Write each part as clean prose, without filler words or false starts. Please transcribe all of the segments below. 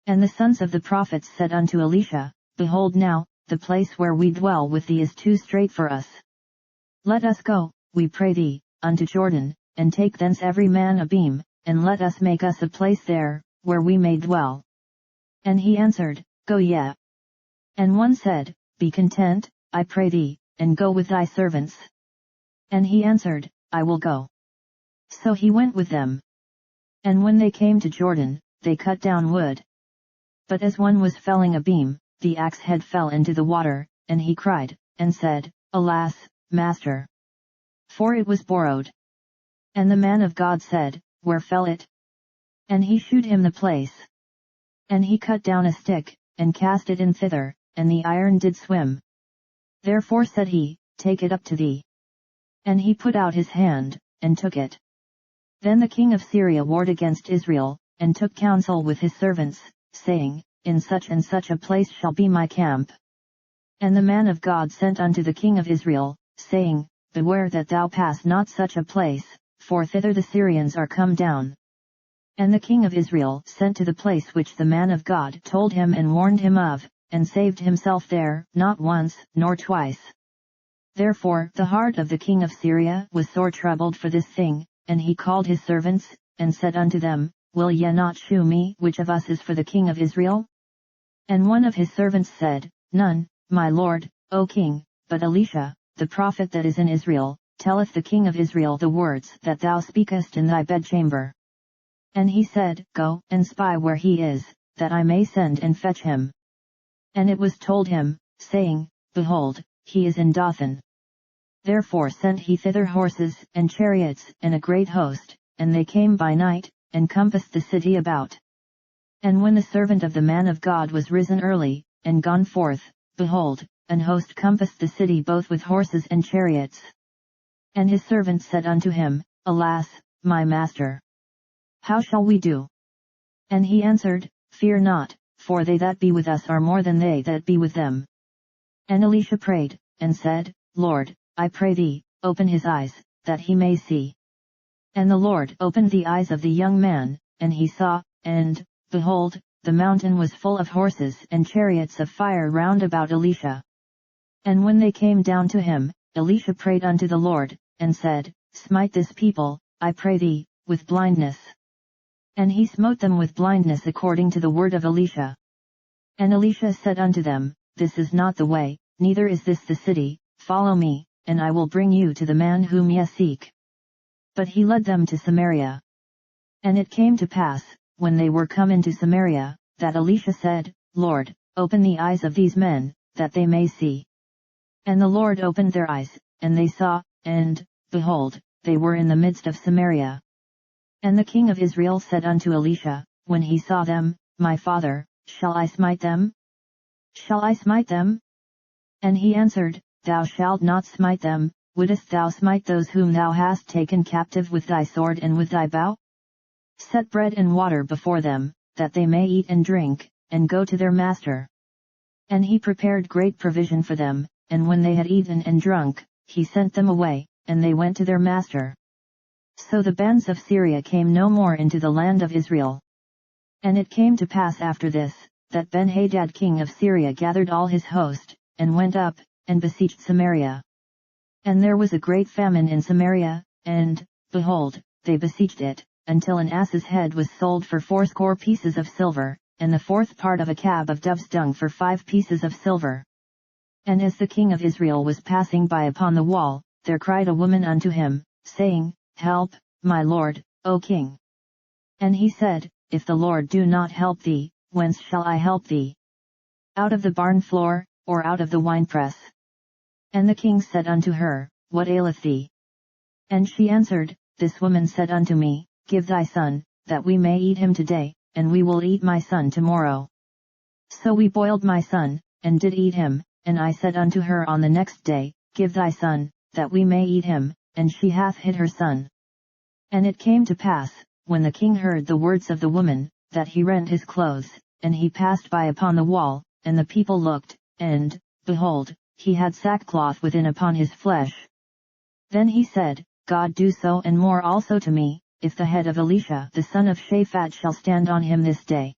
And the sons of the prophets said unto Elisha, Behold now, the place where we dwell with thee is too strait for us. Let us go, we pray thee, unto Jordan, and take thence every man a beam, and let us make us a place there, where we may dwell. And he answered, Go ye. And one said, Be content, I pray thee, and go with thy servants. And he answered, I will go. So he went with them. And when they came to Jordan, they cut down wood. But as one was felling a beam, the axe head fell into the water, and he cried, and said, Alas, master! For it was borrowed. And the man of God said, Where fell it? And he shewed him the place. And he cut down a stick, and cast it in thither, and the iron did swim. Therefore said he, Take it up to thee. And he put out his hand, and took it. Then the king of Syria warred against Israel, and took counsel with his servants, saying, In such and such a place shall be my camp. And the man of God sent unto the king of Israel, saying, Beware that thou pass not such a place, for thither the Syrians are come down. And the king of Israel sent to the place which the man of God told him and warned him of, and saved himself there, not once, nor twice. Therefore the heart of the king of Syria was sore troubled for this thing, and he called his servants, and said unto them, Will ye not shew me which of us is for the king of Israel? And one of his servants said, None, my lord, O king, but Elisha, the prophet that is in Israel, telleth the king of Israel the words that thou speakest in thy bedchamber. And he said, Go and spy where he is, that I may send and fetch him. And it was told him, saying, Behold, he is in Dothan. Therefore sent he thither horses and chariots and a great host, and they came by night, and compassed the city about. And when the servant of the man of God was risen early, and gone forth, behold, an host compassed the city both with horses and chariots. And his servant said unto him, Alas, my master! How shall we do? And he answered, Fear not, for they that be with us are more than they that be with them. And Elisha prayed, and said, Lord, I pray thee, open his eyes, that he may see. And the Lord opened the eyes of the young man, and he saw, and, behold, the mountain was full of horses and chariots of fire round about Elisha. And when they came down to him, Elisha prayed unto the Lord, and said, Smite this people, I pray thee, with blindness. And he smote them with blindness according to the word of Elisha. And Elisha said unto them, This is not the way, neither is this the city, follow me, and I will bring you to the man whom ye seek. But he led them to Samaria. And it came to pass, when they were come into Samaria, that Elisha said, Lord, open the eyes of these men, that they may see. And the Lord opened their eyes, and they saw, and, behold, they were in the midst of Samaria. And the king of Israel said unto Elisha, when he saw them, My father, shall I smite them? Shall I smite them? And he answered, Thou shalt not smite them. Wouldest thou smite those whom thou hast taken captive with thy sword and with thy bow? Set bread and water before them, that they may eat and drink, and go to their master. And he prepared great provision for them, and when they had eaten and drunk, he sent them away, and they went to their master. So the bands of Syria came no more into the land of Israel. And it came to pass after this, that Ben-Hadad king of Syria gathered all his host, and went up, and besieged Samaria. And there was a great famine in Samaria, and, behold, they besieged it, until an ass's head was sold for 80 pieces of silver, and the 4th part of a cab of dove's dung for 5 pieces of silver. And as the king of Israel was passing by upon the wall, there cried a woman unto him, saying, Help, my lord, O king. And he said, If the Lord do not help thee, whence shall I help thee? Out of the barn floor, or out of the winepress? And the king said unto her, What aileth thee? And she answered, This woman said unto me, Give thy son, that we may eat him today, and we will eat my son tomorrow. So we boiled my son, and did eat him, and I said unto her on the next day, Give thy son, that we may eat him, and she hath hid her son. And it came to pass, when the king heard the words of the woman, that he rent his clothes, and he passed by upon the wall, and the people looked, and, behold, he had sackcloth within upon his flesh. Then he said, God do so and more also to me, if the head of Elisha the son of Shaphat shall stand on him this day.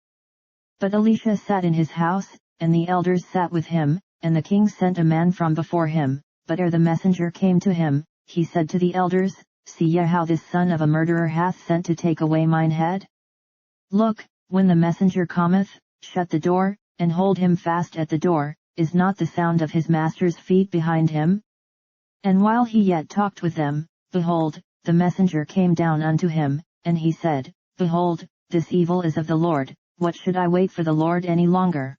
But Elisha sat in his house, and the elders sat with him, and the king sent a man from before him, but ere the messenger came to him, he said to the elders, See ye how this son of a murderer hath sent to take away mine head? Look, when the messenger cometh, shut the door, and hold him fast at the door, is not the sound of his master's feet behind him? And while he yet talked with them, behold, the messenger came down unto him, and he said, Behold, this evil is of the Lord, what should I wait for the Lord any longer?